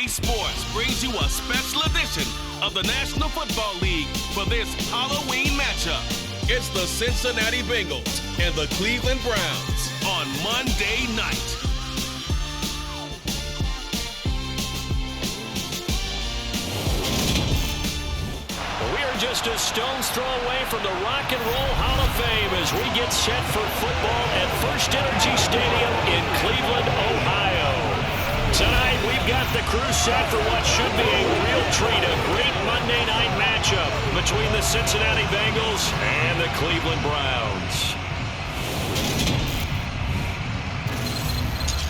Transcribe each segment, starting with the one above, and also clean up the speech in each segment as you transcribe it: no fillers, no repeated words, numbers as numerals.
Sports brings you a special edition of the National Football League for this Halloween matchup. It's the Cincinnati Bengals and the Cleveland Browns on Monday night. We are just a stone's throw away from the Rock and Roll Hall of Fame as we get set for football at First Energy Stadium in Cleveland, Ohio. Tonight, we've got the crew set for what should be a real treat, a great Monday night matchup between the Cincinnati Bengals and the Cleveland Browns.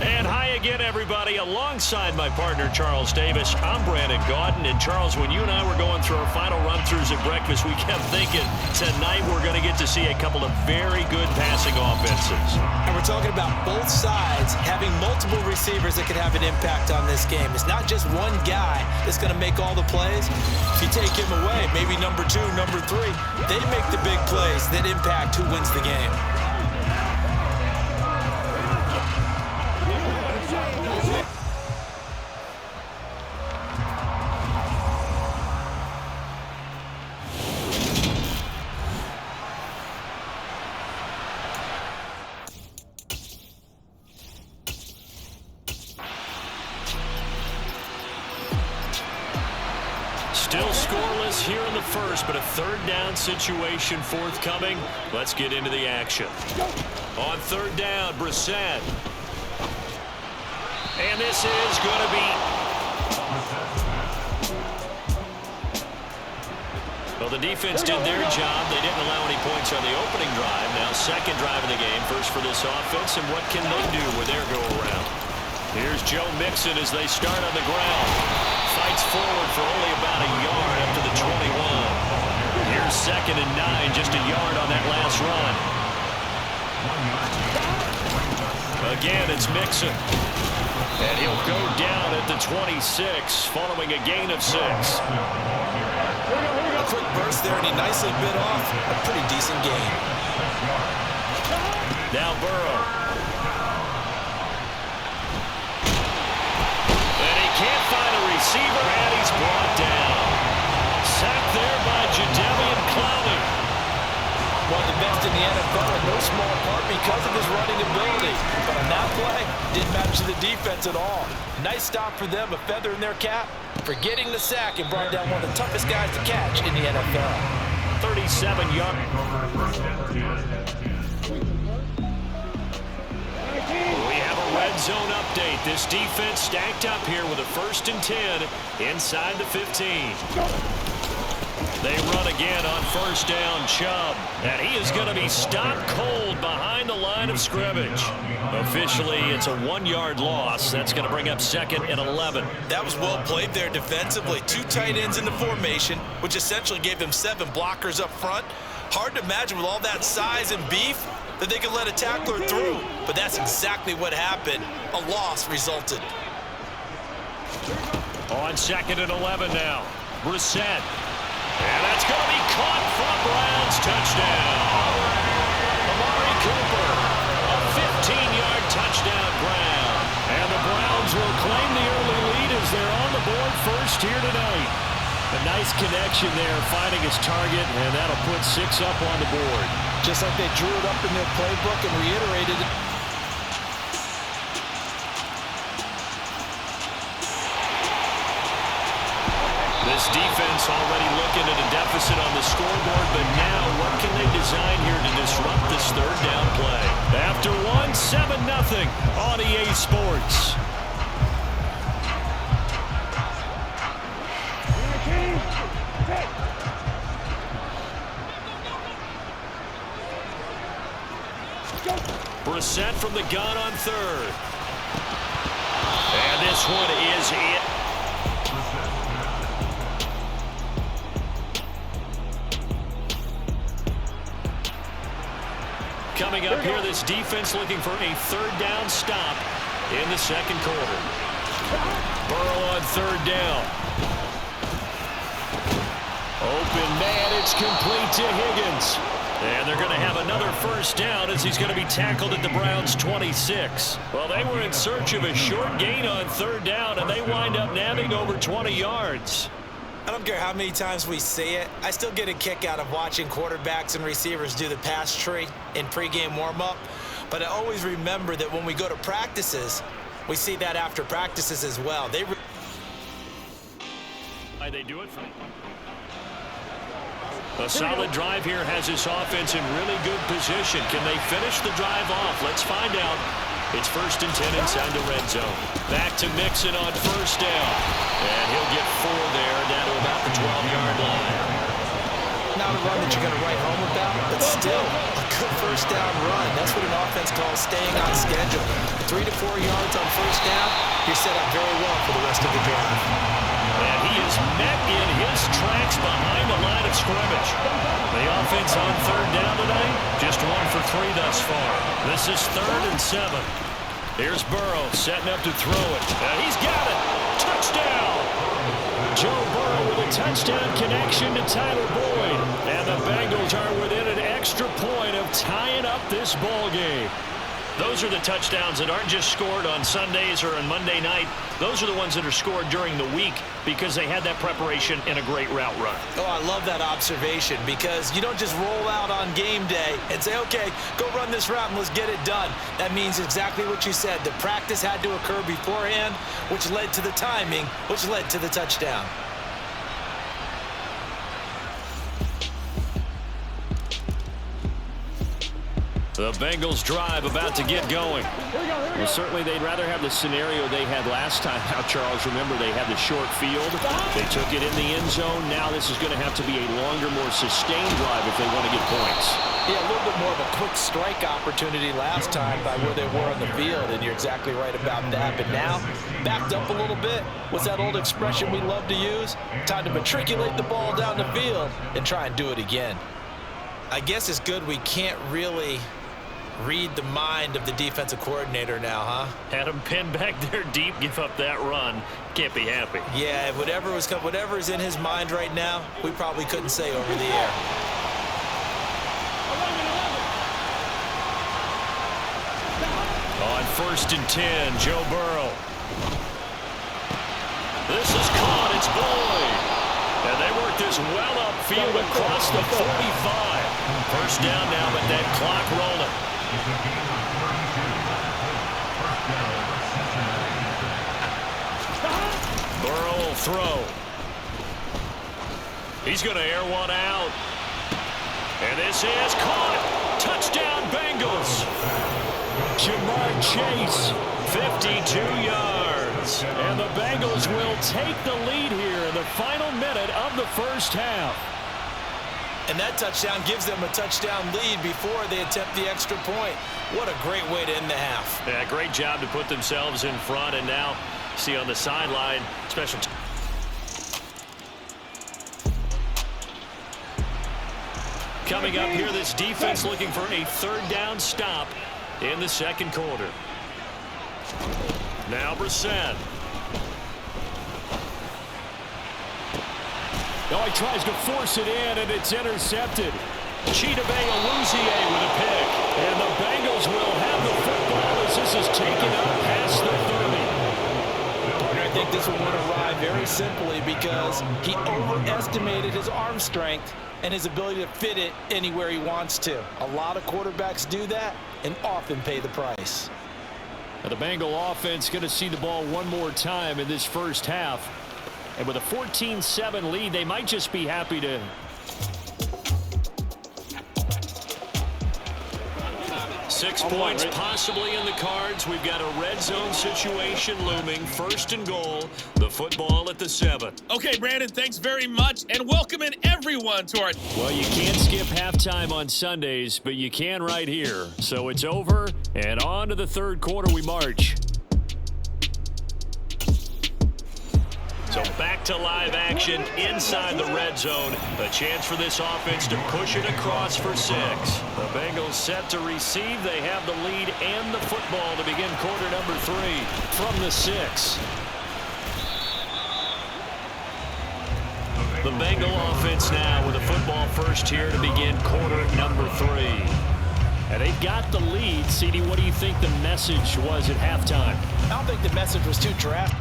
And hi again, everybody. Alongside my partner, Charles Davis, I'm Brandon Gaudin. And Charles, when you and I were going through our final run-throughs at breakfast, we kept thinking tonight we're going to get to see a couple of very good passing offenses. And we're talking about both sides having multiple receivers that could have an impact on this game. It's not just one guy that's going to make all the plays. If you take him away, maybe number 2, number 3, they make the big plays that impact who wins the game. Still scoreless here in the first, but a third down situation forthcoming. Let's get into the action. On third down, Brissett. And this is going to be... Well, the defense did their job. They didn't allow any points on the opening drive. Now second drive of the game, first for this offense, and what can they do with their go-around? Here's Joe Mixon as they start on the ground. Fights forward for only about a yard up to the 21. Here's 2nd and 9, just a yard on that last run. Again, it's Mixon. And he'll go down at the 26, following a gain of 6. A quick burst there, and he nicely bit off a pretty decent gain. Now Burrow. Receiver, and he's brought down. Sacked there by Jadeveon Clowney. One of the best in the NFL in no small part because of his running ability. But on that play, didn't matter to the defense at all. Nice stop for them, a feather in their cap for getting the sack and brought down one of the toughest guys to catch in the NFL. 37 yards. We have a red zone update. This defense stacked up here with a 1st and 10 inside the 15. They run again on 1st down, Chubb. And he is going to be stopped cold behind the line of scrimmage. Officially, it's a 1-yard loss. That's going to bring up 2nd and 11. That was well played there defensively. 2 tight ends in the formation, which essentially gave them 7 blockers up front. Hard to imagine with all that size and beef that they could let a tackler through. But that's exactly what happened. A loss resulted. On 2nd and 11 now. Brissett. And that's going to be caught for a Browns touchdown. Amari Cooper. A 15-yard touchdown Brown. And the Browns will claim the early lead as they're on the board first here tonight. A nice connection there, finding his target, and that'll put 6 up on the board. Just like they drew it up in their playbook and reiterated it. This defense already looking at a deficit on the scoreboard, but now what can they design here to disrupt this third down play? After 7-0 on EA Sports. Brissett from the gun on 3rd. And this one is it. Coming up here, this defense looking for a 3rd down stop in the 2nd quarter. Burrow on 3rd down. Open man, it's complete to Higgins. And they're going to have another first down as he's going to be tackled at the Browns' 26. Well, they were in search of a short gain on third down, and they wind up nabbing over 20 yards. I don't care how many times we see it. I still get a kick out of watching quarterbacks and receivers do the pass tree in pregame warm-up. But I always remember that when we go to practices, we see that after practices as well. They do it for a solid drive here has his offense in really good position. Can they finish the drive off? Let's find out. It's 1st and 10 inside the red zone. Back to Mixon on first down. And he'll get 4 there, down to about the 12-yard line. Not a run that you're going to write home about, but still a good first down run. That's what an offense calls staying on schedule. 3 to 4 yards on first down, you're set up very well for the rest of the drive. And he is met in his tracks behind the line of scrimmage. The offense on third down tonight, just 1 for 3 thus far. This is 3rd and 7. Here's Burrow setting up to throw it. And he's got it. Touchdown. Joe Burrow with a touchdown connection to Tyler Boyd. And the Bengals are within an extra point of tying up this ball game. Those are the touchdowns that aren't just scored on Sundays or on Monday night. Those are the ones that are scored during the week because they had that preparation and a great route run. Oh, I love that observation because you don't just roll out on game day and say, okay, go run this route and let's get it done. That means exactly what you said. The practice had to occur beforehand, which led to the timing, which led to the touchdown. The Bengals drive about to get going. Well, certainly they'd rather have the scenario they had last time out, Charles. Remember, they had the short field. They took it in the end zone. Now this is going to have to be a longer, more sustained drive if they want to get points. Yeah, a little bit more of a quick strike opportunity last time by where they were on the field, and you're exactly right about that. But now, backed up a little bit. What's that old expression we love to use? Time to matriculate the ball down the field and try and do it again. I guess it's good we can't really read the mind of the defensive coordinator now, huh? Had him pinned back there deep, give up that run. Can't be happy. Yeah, whatever is in his mind right now, we probably couldn't say over the air. On 1st and 10, Joe Burrow. This is caught. It's Boyd. And they work this well upfield across the 45. First down now, but that clock rolling. Burrow will throw. He's going to air one out. And this is caught. Touchdown, Bengals. Jamar Chase, 52 yards. And the Bengals will take the lead here in the final minute of the first half. And that touchdown gives them a touchdown lead before they attempt the extra point. What a great way to end the half. Yeah, great job to put themselves in front. And now, see on the sideline, special teams. Coming up here, this defense looking for a third down stop in the second quarter. Now Brissett. Oh, he tries to force it in, and it's intercepted. Chidobe Awuzie with a pick. And the Bengals will have the football as this is taken up past the 30. I think this will win a ride very simply because he overestimated his arm strength and his ability to fit it anywhere he wants to. A lot of quarterbacks do that and often pay the price. Now the Bengal offense going to see the ball one more time in this first half. And with a 14-7 lead, they might just be happy to... 6 points possibly in the cards. We've got a red zone situation looming. 1st and goal. The football at the 7. Okay, Brandon, thanks very much, and welcoming everyone to our... Well, you can't skip halftime on Sundays, but you can right here. So it's over, and on to the third quarter we march. So back to live action inside the red zone. A chance for this offense to push it across for 6. The Bengals set to receive. They have the lead and the football to begin quarter number 3 from the 6. The Bengal offense now with a football first here to begin quarter number 3. And they've got the lead. CD, what do you think the message was at halftime? I don't think the message was too drastic.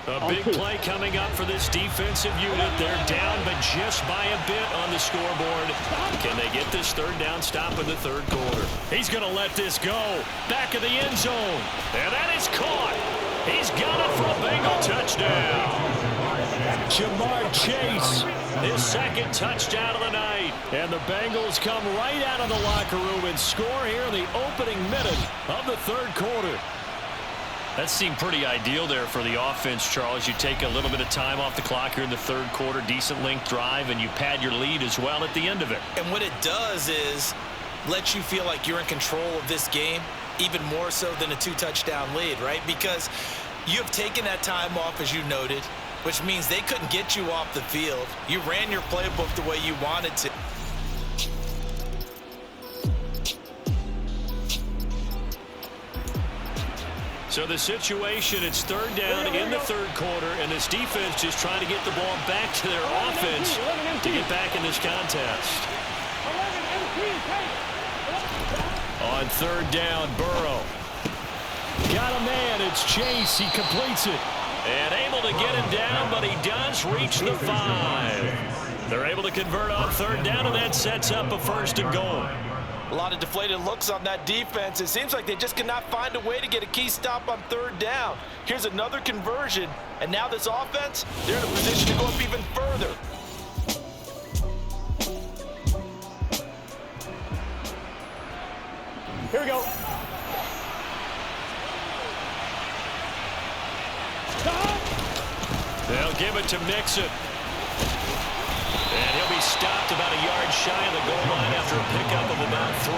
A big play coming up for this defensive unit. They're down, but just by a bit on the scoreboard. Can they get this third down stop in the third quarter? He's going to let this go. Back of the end zone. And that is caught. He's got it for a Bengal touchdown. Jamar Chase, his second touchdown of the night. And the Bengals come right out of the locker room and score here in the opening minute of the third quarter. That seemed pretty ideal there for the offense, Charles. You take a little bit of time off the clock here in the third quarter, decent length drive, and you pad your lead as well at the end of it. And what it does is let you feel like you're in control of this game, even more so than a 2-touchdown lead, right? Because you have taken that time off, as you noted, which means they couldn't get you off the field. You ran your playbook the way you wanted to. So the situation, it's third down in the third quarter, and this defense just trying to get the ball back to their offense to get back in this contest. On third down, Burrow. Got a man, it's Chase, he completes it. And able to get him down, but he does reach the 5. They're able to convert on third down, and that sets up a first and goal. A lot of deflated looks on that defense. It seems like they just cannot find a way to get a key stop on third down. Here's another conversion, and now this offense, they're in a position to go up even further. Here we go. They'll give it to Mixon. And he'll be stopped about a yard shy of the goal line after a pickup of about 3.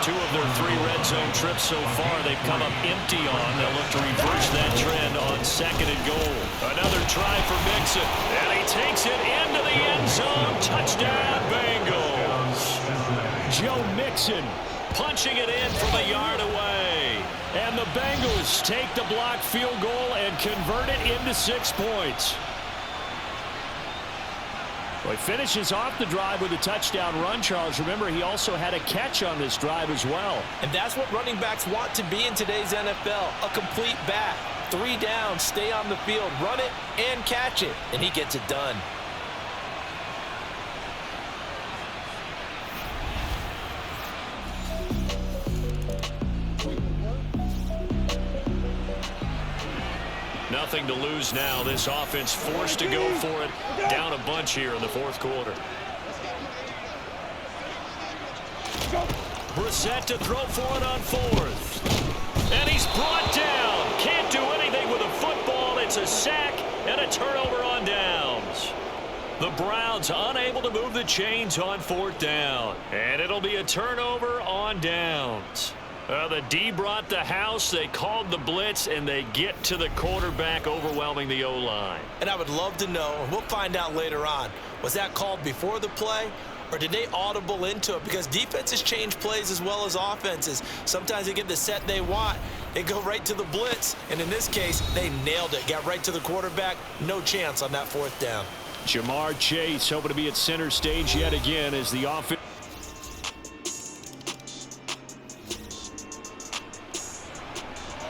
2 of their 3 red zone trips so far they've come up empty on. They'll look to reverse that trend on second and goal. Another try for Mixon. And he takes it into the end zone. Touchdown, Bengals. Joe Mixon punching it in from a yard away. And the Bengals take the blocked field goal and convert it into 6 points. Well, he finishes off the drive with a touchdown run, Charles. Remember, he also had a catch on this drive as well. And that's what running backs want to be in today's NFL, a complete back. 3 downs, stay on the field, run it, and catch it. And he gets it done. Nothing to lose now. This offense forced to go for it. Down a bunch here in the fourth quarter. Brissett to throw for it on fourth. And he's brought down. Can't do anything with a football. It's a sack and a turnover on downs. The Browns unable to move the chains on fourth down. And it'll be a turnover on downs. The D brought the house, they called the blitz, and they get to the quarterback, overwhelming the O-line. And I would love to know, and we'll find out later on, was that called before the play, or did they audible into it? Because defenses change plays as well as offenses. Sometimes they get the set they want, they go right to the blitz, and in this case, they nailed it. Got right to the quarterback, no chance on that fourth down. Jamar Chase hoping to be at center stage yet again as the offense.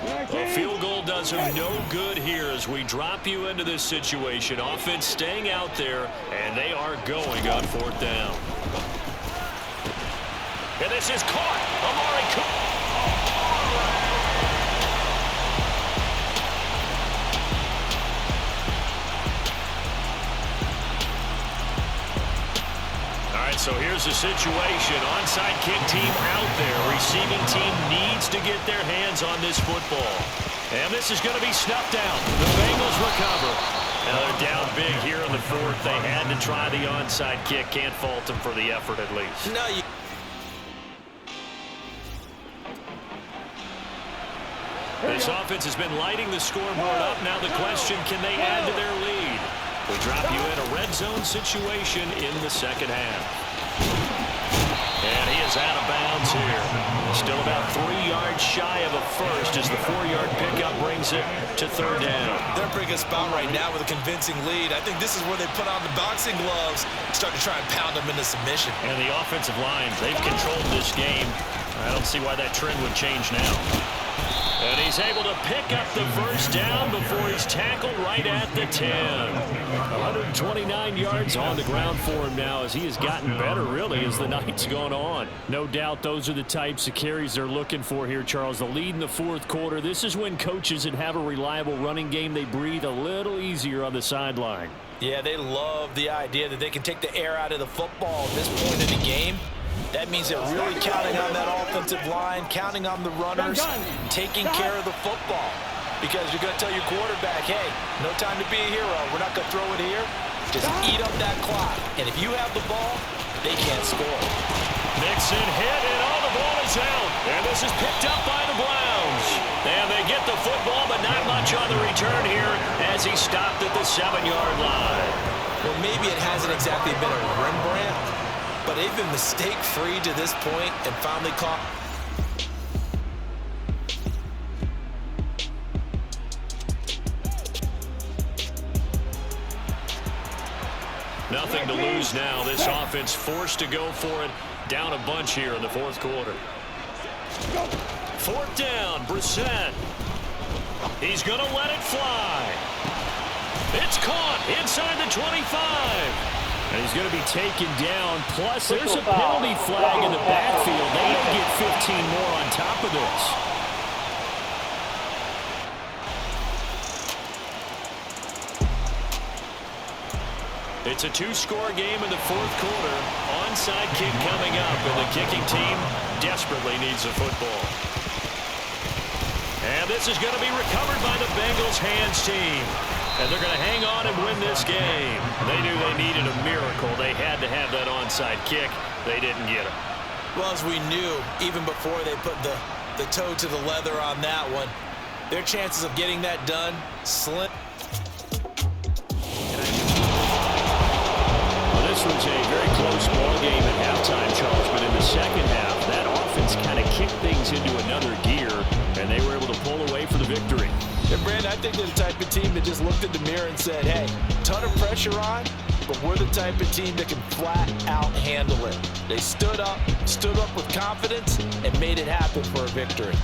A field goal does him no good here as we drop you into this situation. Offense staying out there, and they are going on fourth down. And this is caught. Amari Cooper. So here's the situation. Onside kick team out there. Receiving team needs to get their hands on this football. And this is going to be snuffed down. The Bengals recover. Now they're down big here in the fourth. They had to try the onside kick. Can't fault them for the effort at least. No, This offense has been lighting the scoreboard up. Now the question, can they add to their lead? We drop you in a red zone situation in the second half. And he is out of bounds here. Still about 3 yards shy of a first as the 4-yard pickup brings it to third down. They're in a pretty good spot right now with a convincing lead. I think this is where they put on the boxing gloves, start to try and pound them into submission. And the offensive line, they've controlled this game. I don't see why that trend would change now. And he's able to pick up the first down before he's tackled right at the 10. 129 yards on the ground for him now as he has gotten better, really, as the night's gone on. No doubt those are the types of carries they're looking for here, Charles. The lead in the fourth quarter. This is when coaches that have a reliable running game, they breathe a little easier on the sideline. Yeah, they love the idea that they can take the air out of the football at this point in the game. That means they're really counting on that offensive line, counting on the runners, taking care of the football. Because you're going to tell your quarterback, hey, no time to be a hero. We're not going to throw it here. Just eat up that clock. And if you have the ball, they can't score. Mixon hit, and all the ball is out. And this is picked up by the Browns. And they get the football, but not much on the return here as he stopped at the 7-yard line. Well, maybe it hasn't exactly been a Rembrandt, but they've been mistake-free to this point and finally caught. Nothing to lose now. This offense forced to go for it. Down a bunch here in the fourth quarter. Fourth down, Brissett. He's going to let it fly. It's caught inside the 25. And he's going to be taken down. Plus, there's a penalty flag in the backfield. They may get 15 more on top of this. It's a 2-score game in the fourth quarter. Onside kick coming up, and the kicking team desperately needs a football. And this is going to be recovered by the Bengals hands team. And they're going to hang on and win this game. They knew they needed a miracle. They had to have that onside kick. They didn't get it. Well, as we knew, even before they put the toe to the leather on that one, their chances of getting that done slim. Well, this was a very close ball game at halftime, Charles, but in the second half, that offense kind of kicked things into another gear, and they were able to pull away for the victory. And Brandon, I think they're the type of team that just looked in the mirror and said, hey, ton of pressure on, but we're the type of team that can flat out handle it. They stood up with confidence and made it happen for a victory.